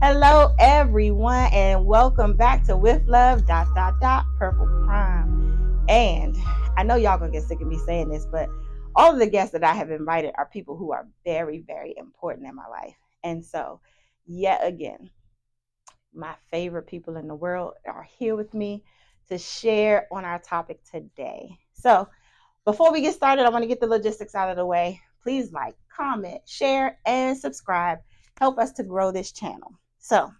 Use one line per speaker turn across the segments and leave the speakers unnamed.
Hello, everyone, and welcome back to With Love, Purple Prime. And I know y'all gonna get sick of me saying this, but all of the guests that I have invited are people who are very, very important in my life. And so, yet again, my favorite people in the world are here with me to share on our topic today. So, before we get started, I want to get the logistics out of the way. Please like, comment, share, and subscribe. Help us to grow this channel. So,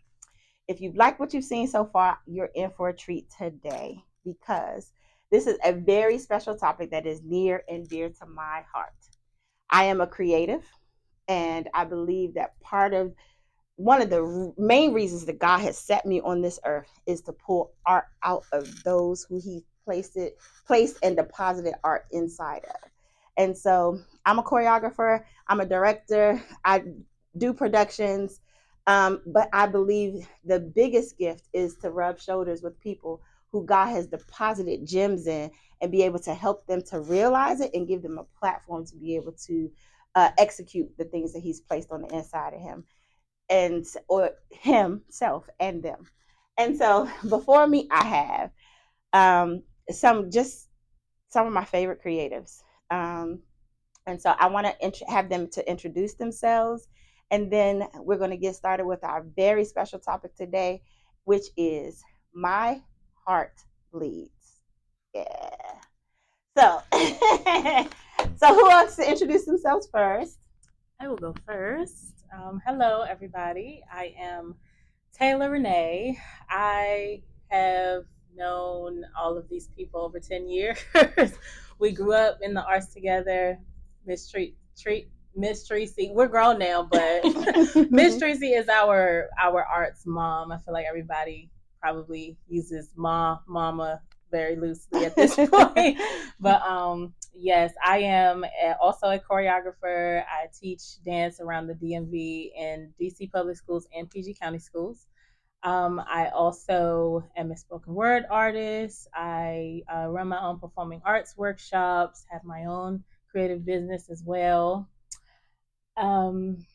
if you've liked what you've seen so far, you're in for a treat today because this is a very special topic that is near and dear to my heart. I am a creative, and I believe that one of the main reasons that God has set me on this earth is to pull art out of those who He placed and deposited art inside of. And so I'm a choreographer, I'm a director, I do productions, but I believe the biggest gift is to rub shoulders with people who God has deposited gems in and be able to help them to realize it and give them a platform to be able to execute the things that He's placed on the inside of him or himself and them. And so before me, I have some of my favorite creatives. And so I want to have them to introduce themselves. And then we're going to get started with our very special topic today, which is My Heart Bleeds. Yeah. So, so who wants to introduce themselves first?
I will go first. Hello, everybody. I am Taylor Rene. I have known all of these people over 10 years. We grew up in the arts together. Miss Tricie, we're grown now, but Miss Tricie is our arts mom. I feel like everybody probably uses mama very loosely at this point. But yes, I am also a choreographer. I teach dance around the DMV in DC public schools and PG County schools. I also am a spoken word artist. I run my own performing arts workshops, have my own creative business as well. I'm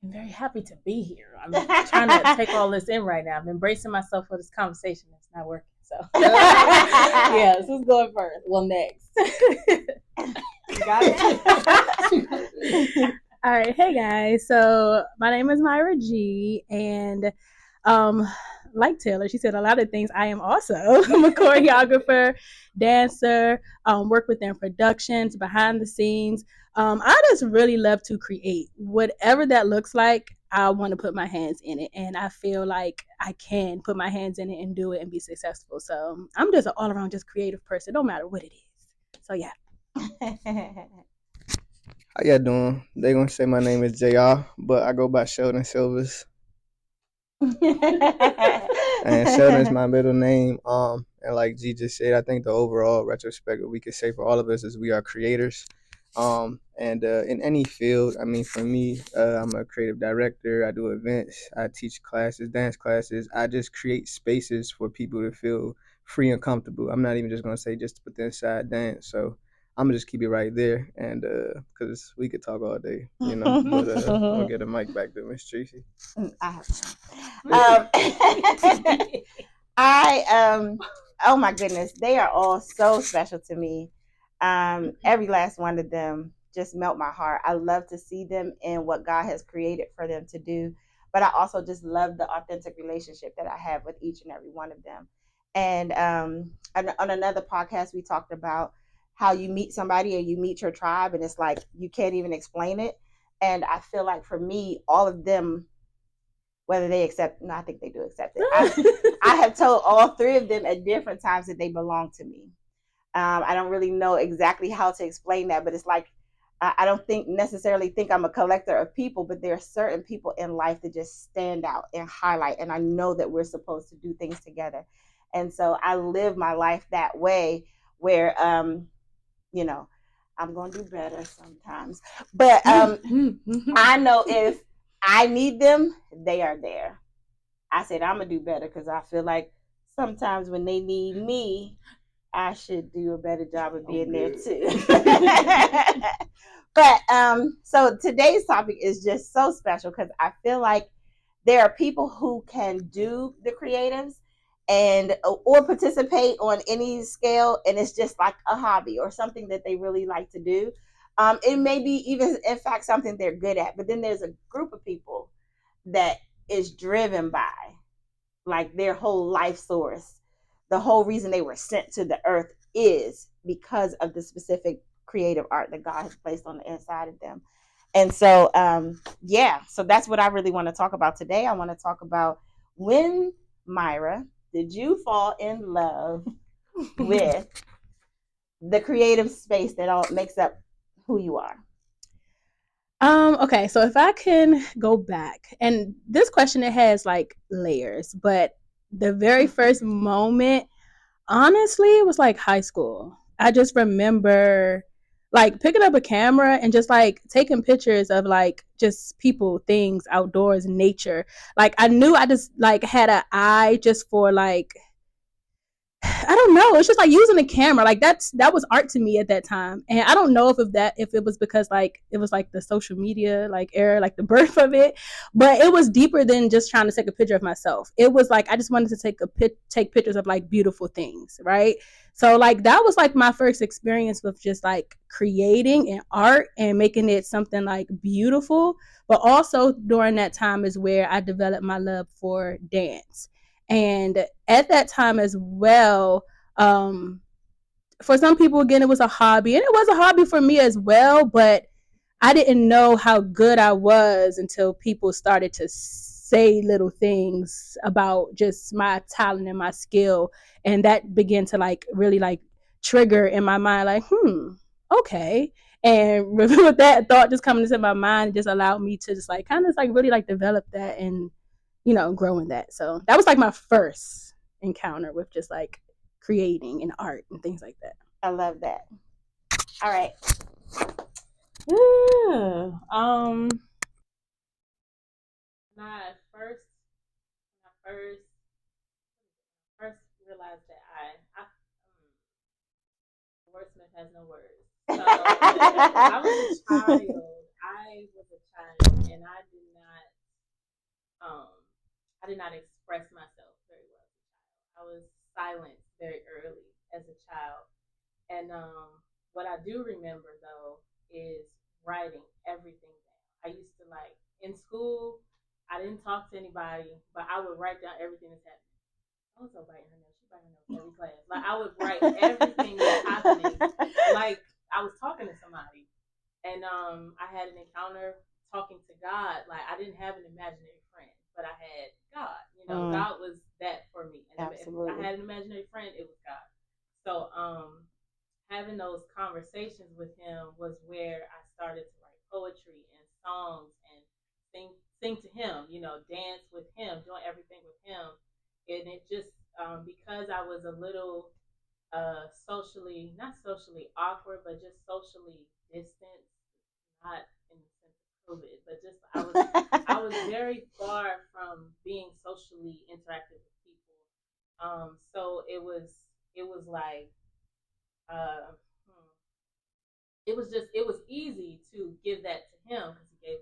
very happy to be here. I'm trying to take all this in right now. I'm embracing myself for this conversation. It's not working. So, yeah, this is going first. Well, next.
You got it.
All right. Hey, guys. So my name is Myra Gee, and like Taylor, she said a lot of things. I am also I'm a choreographer, dancer, work within productions, behind the scenes. I just really love to create. Whatever that looks like, I want to put my hands in it. And I feel like I can put my hands in it and do it and be successful. So I'm just an all around just creative person, no matter what it is. So yeah.
How y'all doing? They gonna say my name is JR, but I go by Sheldon Silvers. And Sheldon is my middle name. And like G just said, I think the overall retrospect we could say for all of us is we are creators. And in any field, I mean, for me, I'm a creative director. I do events. I teach classes, dance classes. I just create spaces for people to feel free and comfortable. I'm not even just gonna say just to put the inside dance. So I'm gonna just keep it right there, and because we could talk all day, you know. But we'll get the mic back to Miss Tricie.
Oh my goodness, they are all so special to me. Every last one of them just melt my heart. I love to see them in what God has created for them to do, but I also just love the authentic relationship that I have with each and every one of them. And on another podcast, we talked about how you meet somebody or you meet your tribe, and it's like you can't even explain it. And I feel like for me, all of them, whether they accept, no, I think they do accept it. I have told all three of them at different times that they belong to me. I don't really know exactly how to explain that, but it's like I don't necessarily think I'm a collector of people, but there are certain people in life that just stand out and highlight, and I know that we're supposed to do things together. And so I live my life that way where, I'm going to do better sometimes. But I know if I need them, they are there. I said I'm going to do better because I feel like sometimes when they need me, I should do a better job of being there too. But so today's topic is just so special because I feel like there are people who can do the creatives and or participate on any scale, and it's just like a hobby or something that they really like to do. It may be even in fact something they're good at, but then there's a group of people that is driven by like their whole life source. The whole reason they were sent to the earth is because of the specific creative art that God has placed on the inside of them. And so, yeah, so that's what I really want to talk about today. I want to talk about, when, Myra, did you fall in love with the creative space that all makes up who you are?
Okay, so if I can go back, and this question, it has like layers, but the very first moment, honestly, it was like high school. I just remember like picking up a camera and just like taking pictures of like just people, things, outdoors, nature. Like I knew I just like had an eye just for like, I don't know. It's just like using a camera. Like that was art to me at that time. And I don't know if it was because like it was like the social media like era, like the birth of it, but it was deeper than just trying to take a picture of myself. It was like I just wanted to take pictures of like beautiful things, right? So like that was like my first experience with just like creating and art and making it something like beautiful. But also during that time is where I developed my love for dance. And at that time as well, for some people, again, it was a hobby, and it was a hobby for me as well, but I didn't know how good I was until people started to say little things about just my talent and my skill. And that began to like really like trigger in my mind, like, okay. And with that thought just coming into my mind, it just allowed me to just like kind of like really like develop that and growing that. So that was like my first encounter with just like creating and art and things like that.
I love that. All right.
Yeah. My first, my first realized that wordsmith has no words. So I was a child. I was a child, and um, I did not express myself very well. I was silent very early as a child, and what I do remember though is writing everything down. I used to like in school. I didn't talk to anybody, but I would write down everything that's happening. I was also biting her nose. She biting her nose every class. Like I would write everything that's happening, like I was talking to somebody. And I had an encounter talking to God. Like I didn't have an imaginary friend, but I had God. God was that for me. And
Absolutely.
if I had an imaginary friend, it was God. So having those conversations with him was where I started to write poetry and songs and sing to him, dance with him, doing everything with him. And it just because I was a little socially, not socially awkward, but just socially distant, not in the sense of COVID, but just I was very far from being socially interactive with people. So it was like uh, hmm, it was easy to give that to him because he gave,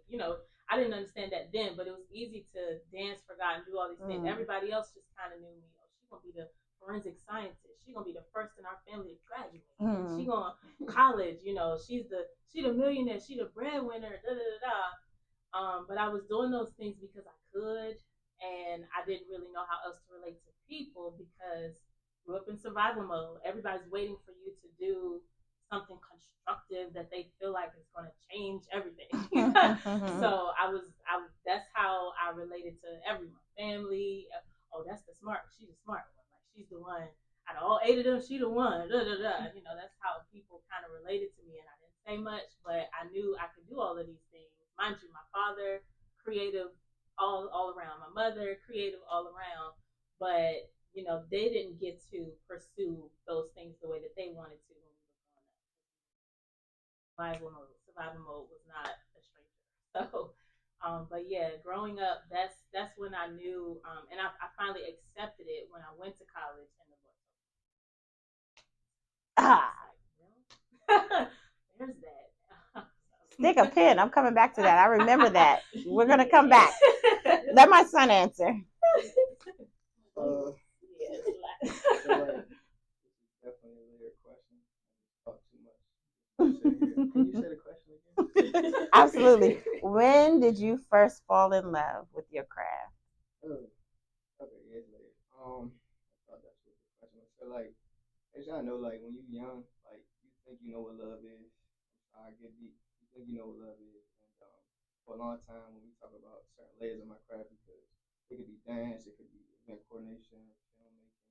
I didn't understand that then, but it was easy to dance for God and do all these things. Everybody else just kind of knew me. Oh, she's gonna be the forensic scientist. She's gonna be the first in our family to graduate. She going to college. She the millionaire. She the breadwinner. Da da da da. But I was doing those things because I could, and I didn't really know how else to relate to people because I grew up in survival mode. Everybody's waiting for you to do something constructive that they feel like is going to change everything. So that's how I related to everyone, family. Oh, that's the smart. She's the smart one. Like she's the one. Out of all 8 of them, she the one. Da, da, da. That's how people kind of related to me, and I didn't say much, but I knew I could do all of these things. Mind you, my father, creative all around. My mother, creative all around. But they didn't get to pursue those things the way that they wanted to when we were growing up. Survival mode was not a stranger. So, but yeah, growing up, that's when I knew, and I finally accepted it when I went to college and the Lord told me. Like, there's that.
Stick a pin. I'm coming back to that. I remember that. We're gonna come back. Let my son answer.
Definitely a layered question. Talk too much. Can you say the question again?
Absolutely. When did you first fall in love with your craft?
Oh, okay, yeah, it's layered. I thought that's what the question was. So like, as y'all know, like when you're young, like you think you know what love is. I get deep. You think you know what love is, and for a long time when we talk about certain layers of my craft, because it could be dance, it could be event coordination, filmmaking,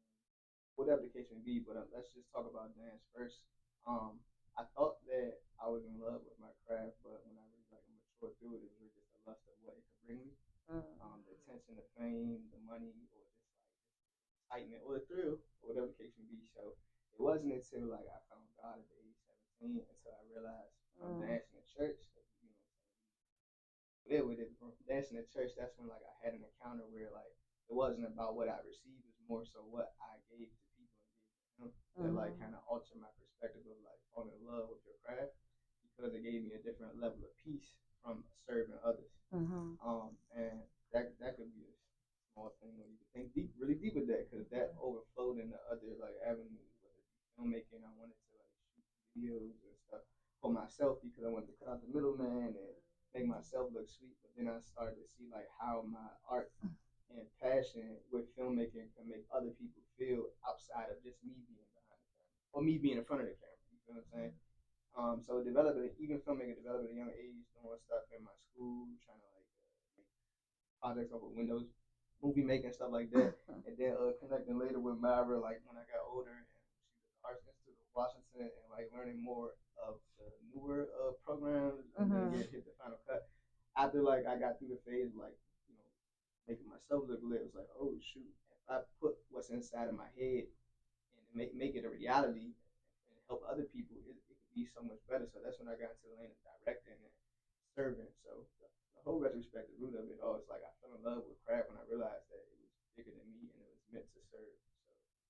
whatever the case may be. But let's just talk about dance first. I thought that I was in love with my craft, but when I really like matured through it, it was really just a lust of what it could bring me. The attention, the fame, the money, or just like excitement or the thrill, or whatever the case may be. So it wasn't until like I found God at the age 17 until I realized from dancing in church, you know, live with it. From dancing in church, that's when like I had an encounter where like it wasn't about what I received, it was more so what I gave to people and gave to him. That like kind of altered my perspective of like falling in love with your craft because it gave me a different level of peace from serving others. And that could be a small thing when you can think deep, really deep with that, because that overflowed into other like avenues, whether it be filmmaking. I wanted to like shoot videos and stuff for myself because I wanted to cut out the middleman and make myself look sweet. But then I started to see like how my art and passion with filmmaking can make other people feel outside of just me being behind the camera or me being in front of the camera. You feel what I'm saying? So developing, even filmmaking, developing at a young age, doing stuff in my school, trying to like make projects over Windows, movie making stuff like that, and then connecting later with Myra, like when I got older, and she was at the Arts Institute of Washington, and like learning more of the newer programs, and then hit the Final Cut. After like I got through the phase, like you know, making myself look lit, it was like, oh shoot, if I put what's inside of my head and make it a reality and help other people, it could be so much better. So that's when I got into the lane of directing and serving. So the whole retrospect, the root of it all, it's like I fell in love with craft when I realized that it was bigger than me and it was meant to serve.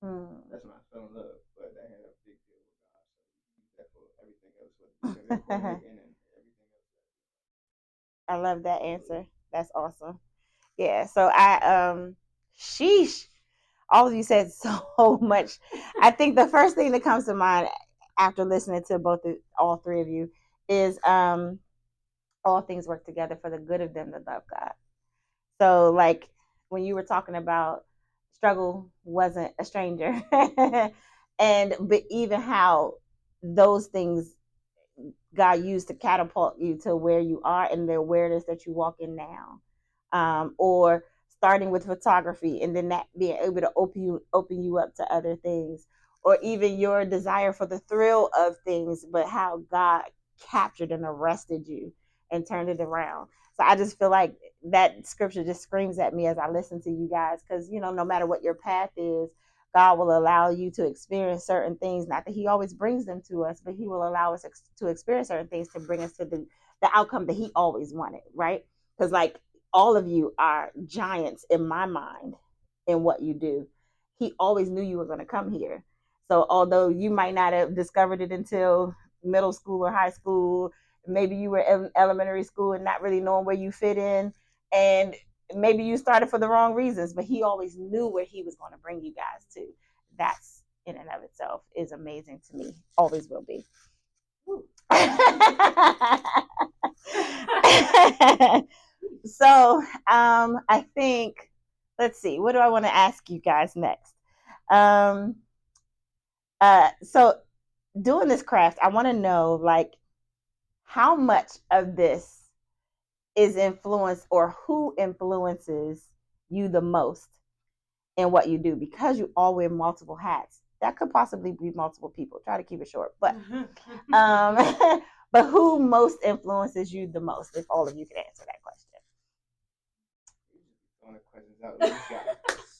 So that's when I fell in love. But that had a big deal with God. So we use that for everything else, whether it's coordinating and everything else.
I love that answer. That's awesome. Yeah. So sheesh. All of you said so much. I think the first thing that comes to mind after listening to all three of you is all things work together for the good of them that love God. So like when you were talking about struggle wasn't a stranger, and but even how those things God used to catapult you to where you are and the awareness that you walk in now, or starting with photography and then that being able to open you up to other things, or even your desire for the thrill of things, but how God captured and arrested you and turned it around. So I just feel like that scripture just screams at me as I listen to you guys, because no matter what your path is, God will allow you to experience certain things. Not that He always brings them to us, but He will allow us to experience certain things to bring us to the outcome that He always wanted, right? Because like all of you are giants in my mind in what you do. He always knew you were going to come here. So although you might not have discovered it until middle school or high school, maybe you were in elementary school and not really knowing where you fit in, and maybe you started for the wrong reasons, but He always knew where He was going to bring you guys to. That's in and of itself is amazing to me. Always will be. So I think, let's see, what do I want to ask you guys next? So doing this craft, I want to know like how much of this is influenced, or who influences you the most in what you do, because you all wear multiple hats. That could possibly be multiple people. Try to keep it short, but but who most influences you the most? If all of you could answer that question.
Throwing the questions out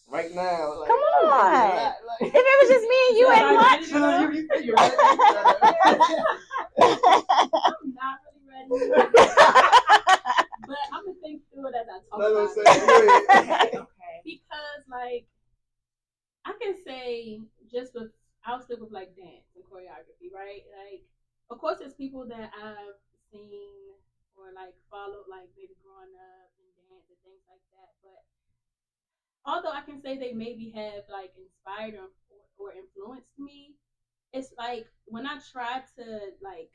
right now. Like,
come on. If it was just me and you at lunch.
You're ready. I'm not really ready. But I'm gonna think through it as I talk about it. Okay. Because like I can say I'll stick with like dance and choreography, right? Like of course there's people that I've
seen or like followed, like maybe growing up and dance and things like that. But although I can say they maybe have like inspired or influenced me, it's like when I try to like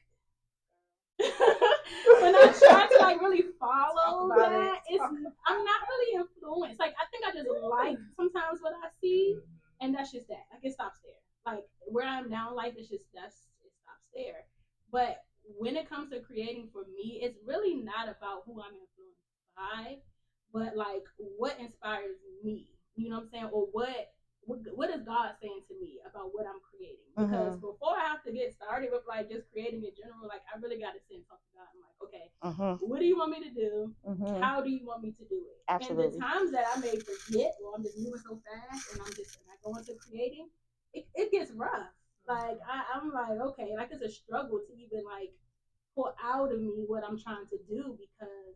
when I try to like really follow that, I'm not really influenced. Like I think I just like sometimes what I see, and that's just that. Like it stops there. Like where I'm now in life, it stops there. But when it comes to creating for me, it's really not about who I'm influenced by, but like what inspires me. You know what I'm saying? Or what is God saying to me about what I'm creating? Because before I have to get started with like just creating in general, like I really got to send something out. I'm like, okay, what do you want me to do? How do you want me to do it?
Absolutely.
And the times that I may forget, or I'm just moving so fast, and I go into creating, it gets rough. Like I'm like, okay, like it's a struggle to even like pull out of me what I'm trying to do because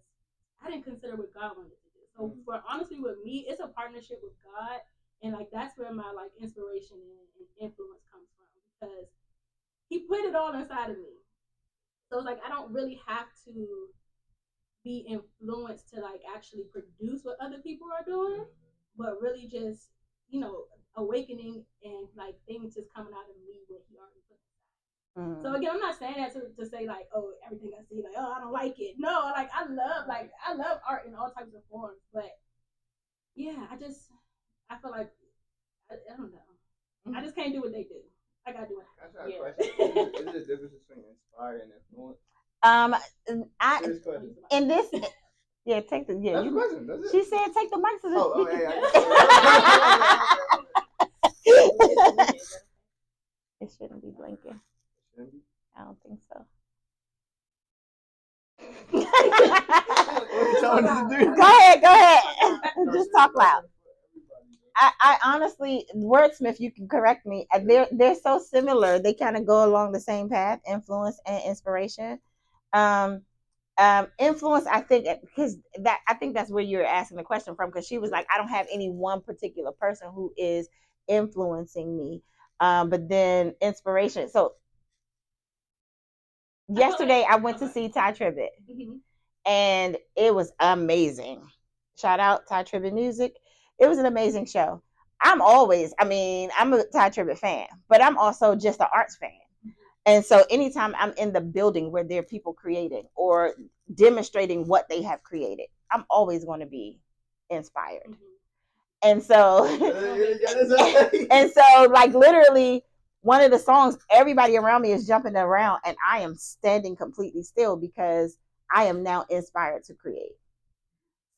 I didn't consider what God wanted to do. So for honestly with me, it's a partnership with God, and like that's where my like inspiration and influence comes from because He put it all inside of me. So it's like I don't really have to be influenced to like actually produce what other people are doing, but really just awakening and like things just coming out of me what He already put. So again, I'm not saying that to say like, oh, everything I see, like, oh, I don't like it. No, like I love art in all types of forms, but yeah, I feel like I don't know. I just can't do what they do. I gotta do it.
That's not a question. Is there a difference between inspired and influence?
In this, yeah, take the
That's the question. That's it.
She said take the mic to the.
Oh, yeah.
It shouldn't be blinking. I don't think so. Go ahead. Just talk loud. I honestly, wordsmith, you can correct me. They're so similar. They kind of go along the same path, influence and inspiration. Influence, I think, because I think that's where you're asking the question from. Because she was like, I don't have any one particular person who is influencing me. But then inspiration. So yesterday I went to see Ty Tribbett, and it was amazing. Shout out Ty Tribbett Music. It was an amazing show. I'm a Ty Tribbett fan, but I'm also just an arts fan. And so anytime I'm in the building where there are people creating or demonstrating what they have created, I'm always going to be inspired. And so, like literally, one of the songs, everybody around me is jumping around, and I am standing completely still because I am now inspired to create.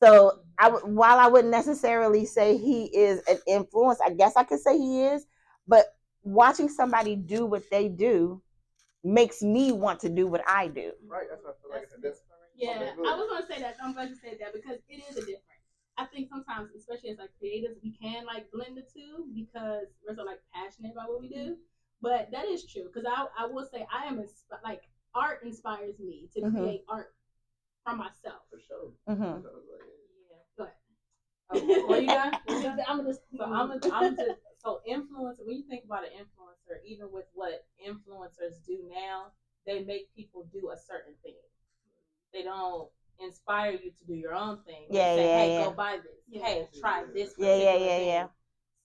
So while I wouldn't necessarily say he is an influence, I guess I could say he is, but watching somebody do what they do makes me want to do what I do.
Right, that's what I feel like.
Yeah, I was gonna say that. I'm glad you said that because it is a difference. I think sometimes, especially as like creatives, we can like blend the two because we're so like passionate about what we do. But that is true because I will say I am like art inspires me to create art from myself.
For sure.
Yeah. Go ahead.
What you got? So influence. When you think about an influencer, even with what influencers do now, they make people do a certain thing. They don't inspire you to do your own thing. Hey, go buy this. Hey, try this.
Yeah.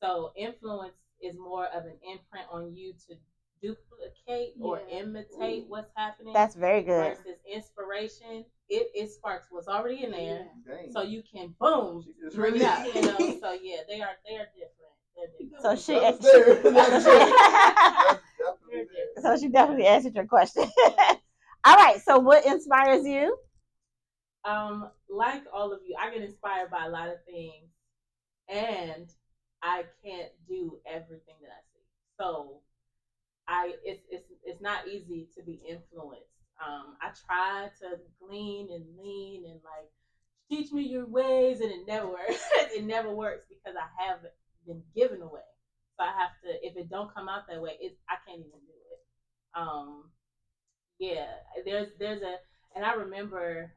So influence is more of an imprint on you to duplicate or imitate what's happening.
That's very good.
Versus inspiration, it sparks what's already in there, so you can boom bring it up. So yeah, they are different.
So she definitely answered your question. All right. So what inspires you?
Like all of you, I get inspired by a lot of things, and I can't do everything that I see. So it's not easy to be influenced. I try to glean and lean and like teach me your ways, and it never works. It never works because I haven't been given away. So I have to. If it don't come out that way, I can't even do it. There's a, and I remember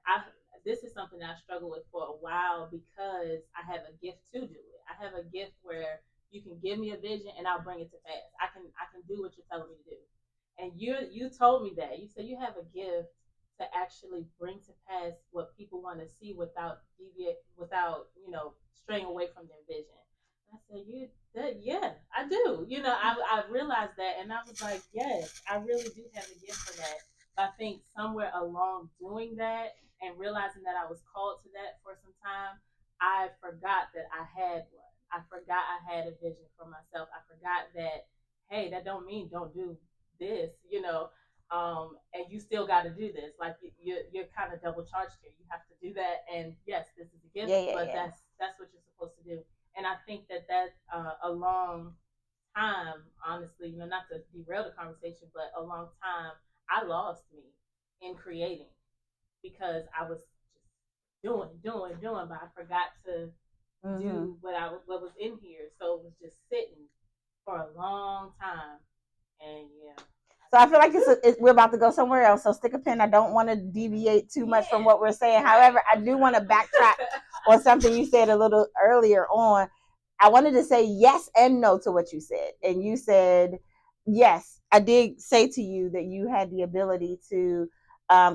this is something that I struggled with for a while because I have a gift to do it. I have a gift where you can give me a vision and I'll bring it to pass. I can do what you're telling me to do. And you told me that. You said you have a gift to actually bring to pass what people want to see without straying away from their vision. And I said, yeah, I do. I realized that, and I was like, yes, I really do have a gift for that. But I think somewhere along doing that and realizing that I was called to that for some time, I forgot that I had one. I forgot I had a vision for myself. I forgot that, hey, that don't mean don't do this. And you still got to do this. Like you're kind of double charged here. You have to do that, and yes, this is a gift, but that's what you're supposed to do. And I think that a long time, honestly, not to derail the conversation, but a long time, I lost me in creating because I was just doing, but I forgot to do what was in here. So it was just sitting for a long time, and yeah.
So I feel like we're about to go somewhere else. So stick a pin. I don't want to deviate too much from what we're saying. However, I do want to backtrack on something you said a little earlier on. I wanted to say yes and no to what you said. And you said, yes, I did say to you that you had the ability to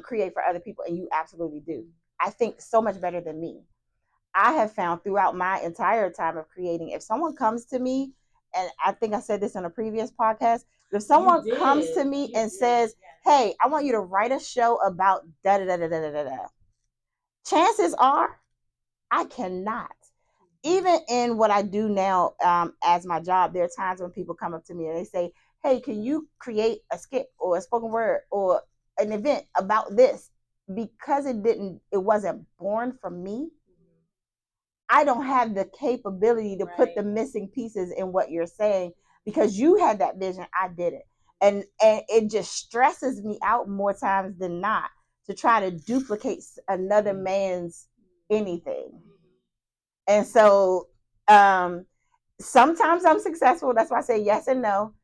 create for other people, and you absolutely do. I think so much better than me. I have found throughout my entire time of creating, if someone comes to me, and I think I said this in a previous podcast, if someone comes to me and says, hey, I want you to write a show about da da da da da da da, chances are I cannot. Even in what I do now as my job, there are times when people come up to me and they say, hey, can you create a skit or a spoken word or an event about this? Because it wasn't born from me, I don't have the capability to put the missing pieces in what you're saying because you had that vision. I didn't. And it just stresses me out more times than not to try to duplicate another man's anything. And so sometimes I'm successful. That's why I say yes and no,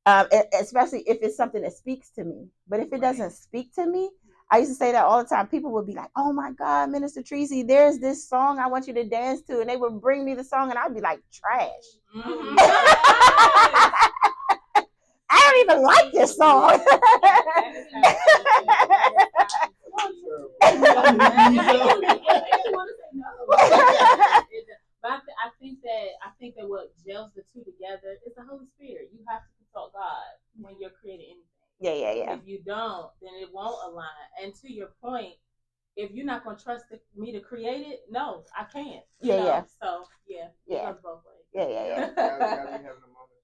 especially if it's something that speaks to me. But if it doesn't speak to me, I used to say that all the time. People would be like, oh my God, Minister Tricie, there's this song I want you to dance to. And they would bring me the song and I'd be like, trash. Mm-hmm. I don't even like this song.
But I think that what gels the two together is the Holy Spirit. You have to consult God when you're creating anything.
Yeah.
If you don't, then it won't align. And to your point, if you're not gonna trust me to create it, no, I can't.
Yeah.
So it goes both ways.
Yeah.
Gotta be having a moment.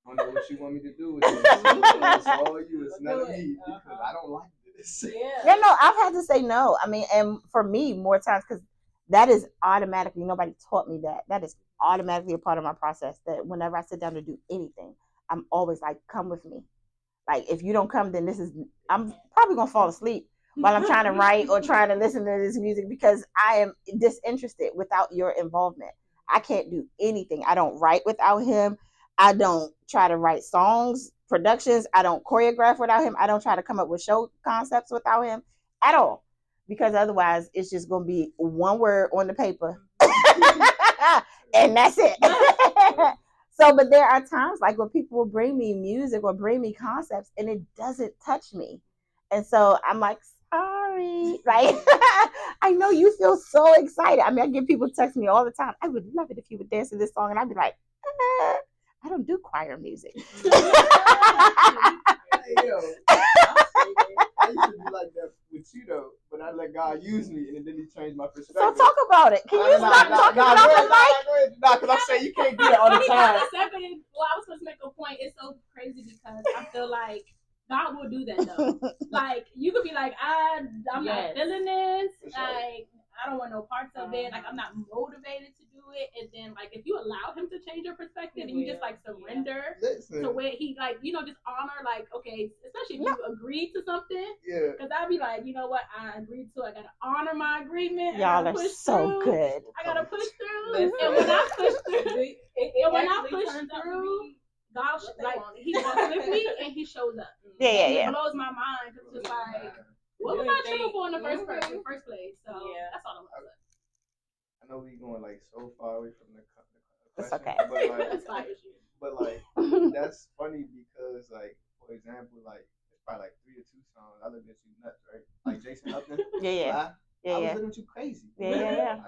I don't know what you want me to do with this. It's all you. It's none of me because I don't like this.
Yeah, no, I've had to say no. I mean, and for me, more times because that is automatically. Nobody taught me that. That is automatically a part of my process. That whenever I sit down to do anything, I'm always like, "Come with me." Like, if you don't come, then I'm probably gonna fall asleep while I'm trying to write or trying to listen to this music because I am disinterested without your involvement. I can't do anything. I don't write without him. I don't try to write songs, productions. I don't choreograph without him. I don't try to come up with show concepts without him at all. Because otherwise, it's just going to be one word on the paper. And that's it. So, but there are times like when people will bring me music or bring me concepts and it doesn't touch me. And so I'm like, sorry, right? I know you feel so excited. I mean, I get people text me all the time. I would love it if you would dance to this song. And I'd be like, I don't do choir music.
Hey, yo, I used to be like that with you though, but I let God use me, and then He changed my perspective.
So talk about it. Can you stop talking about the mic?
Nah, because I'm saying you can't do that all the time.
Well, I was supposed to make a point. It's so crazy because I feel like God will do that though. Like you could be like, I'm not feeling this. Like I don't want no parts of it. Like I'm not motivated to do it. And then like if you allow him to change your perspective and you just like surrender to where he like, just honor like, okay, especially if you agreed to something. Yeah. Because I'd be like, you know what, I agreed to. I gotta honor my agreement.
Y'all are so good.
I gotta push through. And when I push through, God, like he walks with me and he shows up.
Yeah.
It blows my mind because it's just like, what was I tripping for in the first place? So that's all I'm saying.
I know we going like so far away from the question.
It's okay.
But that's funny because like for example like it's probably like 3 or 2 songs. I looked at
Yeah.
I was looking too crazy.
Yeah.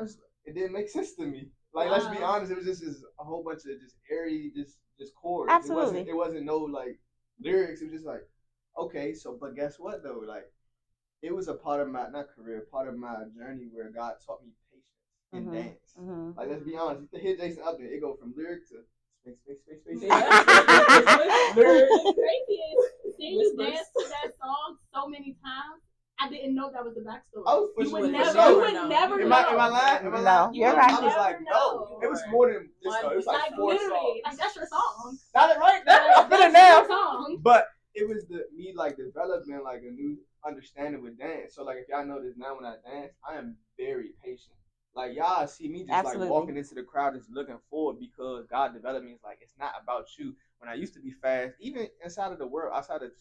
It didn't make sense to me. Like, let's be honest, it was just a whole bunch of just airy, just chords.
Absolutely.
It wasn't no like lyrics. It was just like, okay, so but guess what though? Like, it was a part of my not career, part of my journey where God taught me patience in dance. Like, let's be honest, you hit Jason up there, it go from lyric to space.
The crazy is seeing you dance to that song so many times. I didn't know that was the backstory.
Oh,
you would never know.
Am I lying?
No, you're right.
I was like, no. It was more than this though. It was like 4 songs.
Like, that's your song.
Got it right?
That's your song.
But it was me like developing like a new understanding with dance. So like if y'all notice now when I dance, I am very patient. Like y'all see me just like walking into the crowd just looking forward because God developed me. It's like it's not about you. When I used to be fast, even inside of the world, outside of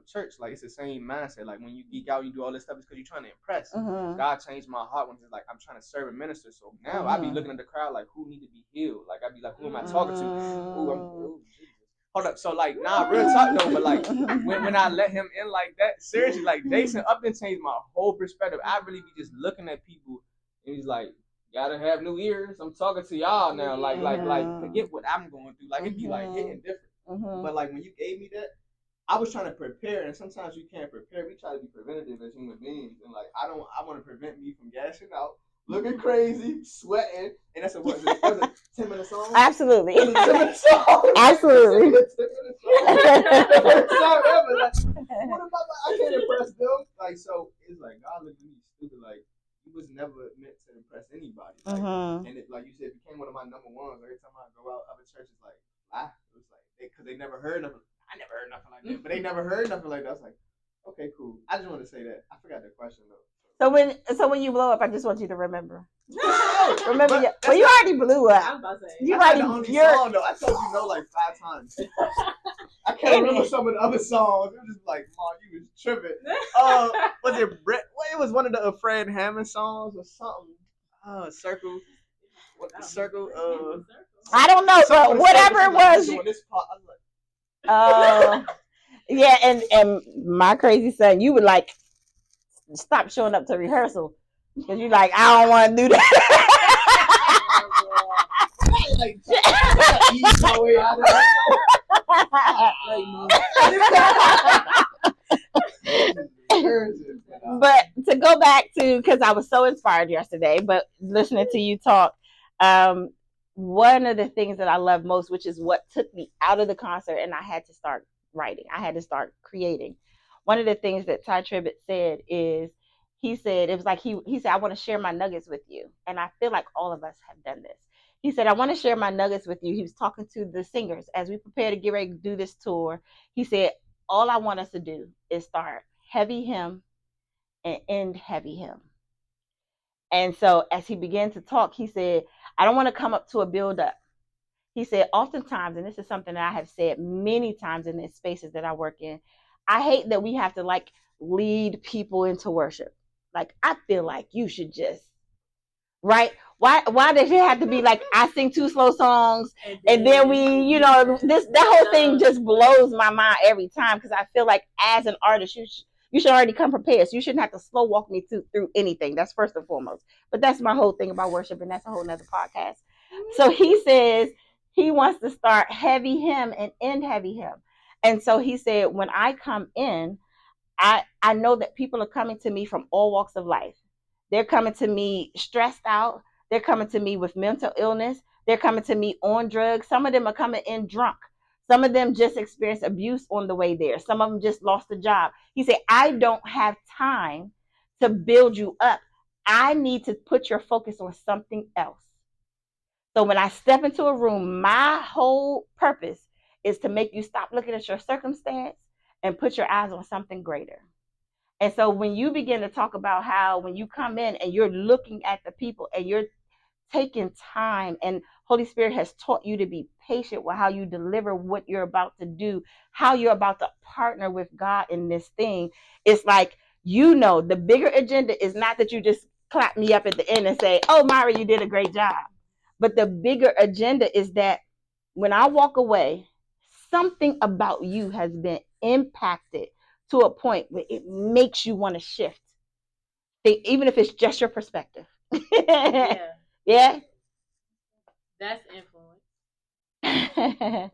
church, like it's the same mindset. Like when you geek out, you do all this stuff, it's because you're trying to impress. God changed my heart when it's like I'm trying to serve and minister. So now I be looking at the crowd like who need to be healed. Like I be like, who am I talking to? Ooh, Jesus. Hold up. So like, nah, real talk though. But like when I let him in like that, seriously, like Jason Upton changed my whole perspective. I really be just looking at people and he's like, gotta have new ears. I'm talking to y'all now. Like forget what I'm going through. Like it be like hitting different. But like when you gave me that, I was trying to prepare, and sometimes you can't prepare. We try to be preventative as human beings, and like I want to prevent me from gashing out, looking crazy, sweating, and that's what was it 10-minute song?
Absolutely.
10-minute song.
Absolutely.
10-minute song ever. Like, what about I can't impress them? Like so, it's like God looked at me stupid. Like he was never meant to impress anybody. Like, and it, like you said, it became one of my number ones. Every time I go out, other churches like, it was like because they never heard nothing. I never heard nothing like that, but they never heard nothing like that. I was like, okay, cool. I just want to say that. I forgot the question though.
So when you blow up, I just want you to remember. Remember, well, you already blew up.
I was about to say.
You
already. The only song though. I told you no like 5 times. I can't remember some of the other songs. It was just like, Mom, you was tripping. Was it Brett? Well, it was one of the Fred Hammond songs or something. Circle. What the circle?
I don't know, but whatever it was. Yeah, and my crazy son, you would like stop showing up to rehearsal because you're like, I don't want to do that. But to go back to, because I was so inspired yesterday, but listening to you talk, one of the things that I love most, which is what took me out of the concert, and I had to start writing. I had to start creating. One of the things that Ty Tribbett said is, he said, it was like he said, I want to share my nuggets with you. And I feel like all of us have done this. He said, I want to share my nuggets with you. He was talking to the singers as we prepare to get ready to do this tour. He said, all I want us to do is start heavy hymn and end heavy hymn. And so as he began to talk, he said, I don't want to come up to a build up. He said, oftentimes, and this is something that I have said many times in the spaces that I work in, I hate that we have to like lead people into worship. Like, I feel like you should just, right? Why does it have to be like I sing 2 slow songs and then we, that whole thing just blows my mind every time, because I feel like as an artist, you should already come prepared. So you shouldn't have to slow walk me through anything. That's first and foremost. But that's my whole thing about worship, and that's a whole nother podcast. So he says he wants to start heavy hymn and end heavy hymn. And so he said, when I come in, I know that people are coming to me from all walks of life. They're coming to me stressed out. They're coming to me with mental illness. They're coming to me on drugs. Some of them are coming in drunk. Some of them just experienced abuse on the way there. Some of them just lost a job. He said, I don't have time to build you up. I need to put your focus on something else. So when I step into a room, my whole purpose is to make you stop looking at your circumstance and put your eyes on something greater. And so when you begin to talk about how when you come in and you're looking at the people and you're taking time, and Holy Spirit has taught you to be patient with how you deliver what you're about to do, how you're about to partner with God in this thing, it's like, the bigger agenda is not that you just clap me up at the end and say, oh, Myra, you did a great job. But the bigger agenda is that when I walk away, something about you has been impacted to a point where it makes you want to shift. even if it's just your perspective.
Yeah.
Yeah.
That's influence. That's influence.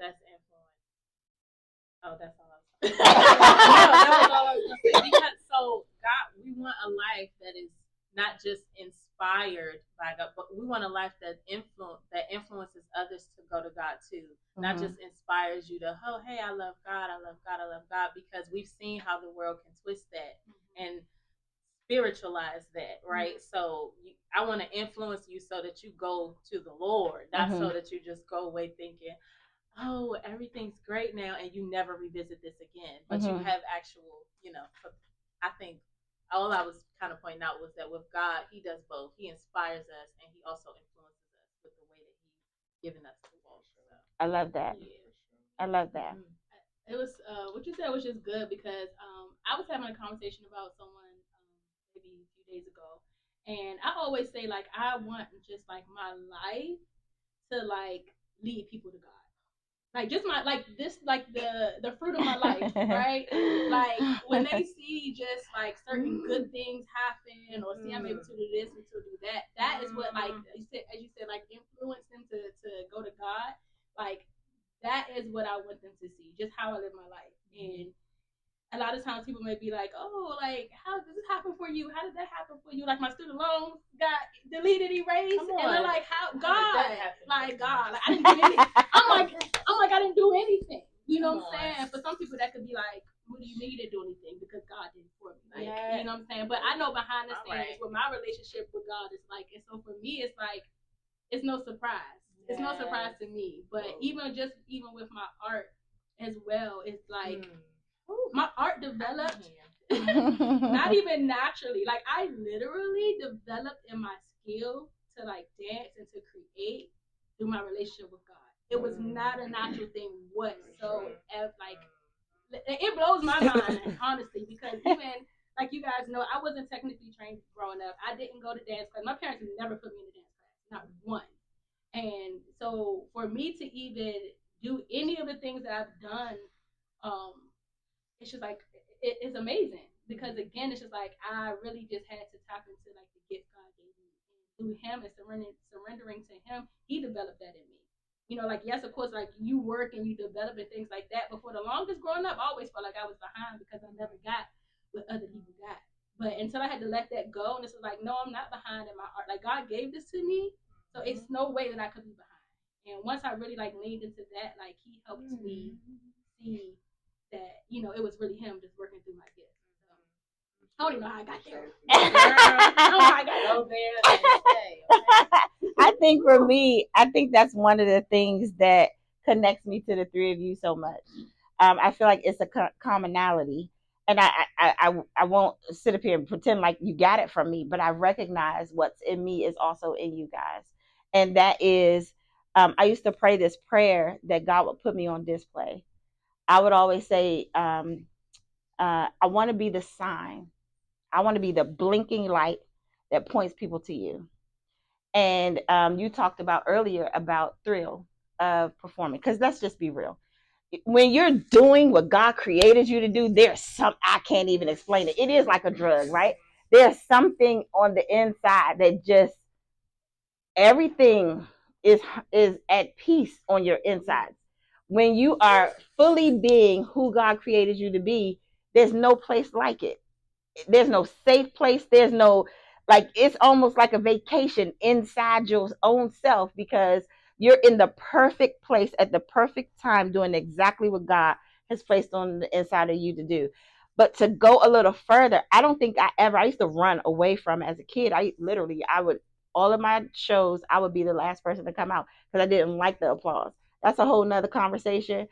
Oh, that's all I was saying. No, that was all I was gonna say. Because so God, we want a life that is not just inspired by God, but we want a life that influences others to go to God too. Not just inspires you to, oh hey, I love God, I love God, I love God, because we've seen how the world can twist that and spiritualize that, right? So I want to influence you so that you go to the Lord, not so that you just go away thinking, oh, everything's great now, and you never revisit this again. But you have actual, I think all I was kind of pointing out was that with God, He does both. He inspires us, and He also influences us with the way that He's given us to walk. So,
I love that.
yeah.
I love that.
It was what you said was just good because I was having a conversation about someone maybe a few days ago, and I always say like I want just like my life to like lead people to God. Like just my like this like the fruit of my life, right? Like when they see just like certain good things happen or see I'm able to do this and to do that, that is what like you said, as you said, like influence them to go to God. Like that is what I want them to see, just how I live my life. And a lot of times people may be like, oh, like, how did this happen for you? How did that happen for you? Like, my student loans got deleted, erased. And they're like, how God, like, God. Like, I didn't do anything. I'm like, I didn't do anything. You know what I'm saying? For some people, that could be like, what do you need to do anything? Because God did it for me. Like, you know what I'm saying? But I know behind the scenes, with my relationship with God, it's like, and so for me, it's like, it's no surprise. It's no surprise to me. But even with my art as well, it's like, my art developed not even naturally. Like I literally developed in my skill to like dance and to create through my relationship with God. It was not a natural thing whatsoever. Like it blows my mind, honestly, because even like you guys know, I wasn't technically trained growing up. I didn't go to dance class. My parents never put me in a dance class, not one. And so for me to even do any of the things that I've done, it's just like it's amazing because again, it's just like I really just had to tap into like the gift God gave me, and through Him and surrendering to Him, He developed that in me. You know, like yes, of course, like you work and you develop and things like that. But for the longest growing up, I always felt like I was behind because I never got what other people got. But until I had to let that go, and it's like, no, I'm not behind in my art. Like God gave this to me, so it's no way that I could be behind. And once I really like leaned into that, like He helped me see that it was really Him just working through my gifts. So, I don't even know how I got there. I don't know how I got
there. I think for me, I think that's one of the things that connects me to the three of you so much. I feel like it's a commonality, and I won't sit up here and pretend like you got it from me, but I recognize what's in me is also in you guys, and that is, I used to pray this prayer that God would put me on display. I would always say, I want to be the sign. I want to be the blinking light that points people to you. And you talked about earlier about thrill of performing, because let's just be real. When you're doing what God created you to do, there's I can't even explain it. It is like a drug, right? There's something on the inside that just everything is at peace on your insides. When you are fully being who God created you to be, there's no place like it. There's no safe place. There's no, like, it's almost like a vacation inside your own self because you're in the perfect place at the perfect time doing exactly what God has placed on the inside of you to do. But to go a little further, I don't think I used to run away from it as a kid. I would, all of my shows, I would be the last person to come out because I didn't like the applause. That's a whole nother conversation.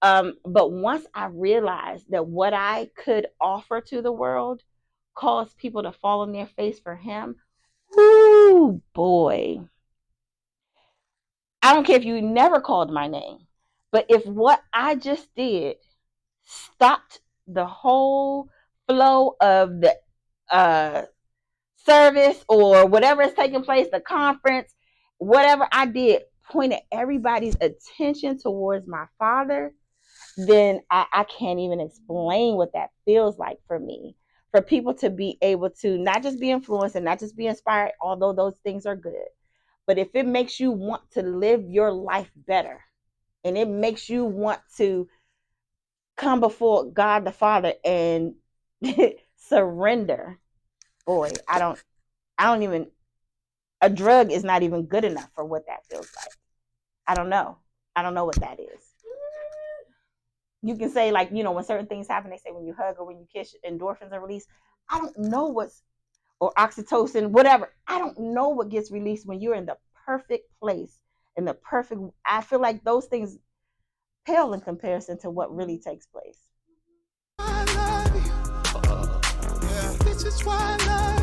But once I realized that what I could offer to the world caused people to fall on their face for Him, ooh, boy. I don't care if you never called my name, but if what I just did stopped the whole flow of the service or whatever is taking place, the conference, whatever I did, pointed everybody's attention towards my Father, then I can't even explain what that feels like for me. for people to be able to not just be influenced and not just be inspired, although those things are good, but if it makes you want to live your life better and it makes you want to come before God the Father and surrender, boy, I don't even, a drug is not even good enough for what that feels like. I don't know what that is. You can say, like, you know, when certain things happen, they say when you hug or when you kiss, endorphins are released. I don't know what's, or oxytocin, whatever. I don't know what gets released when you're in the perfect place, in the perfect, I feel like those things pale in comparison to what really takes place. I love you. This is why I love you.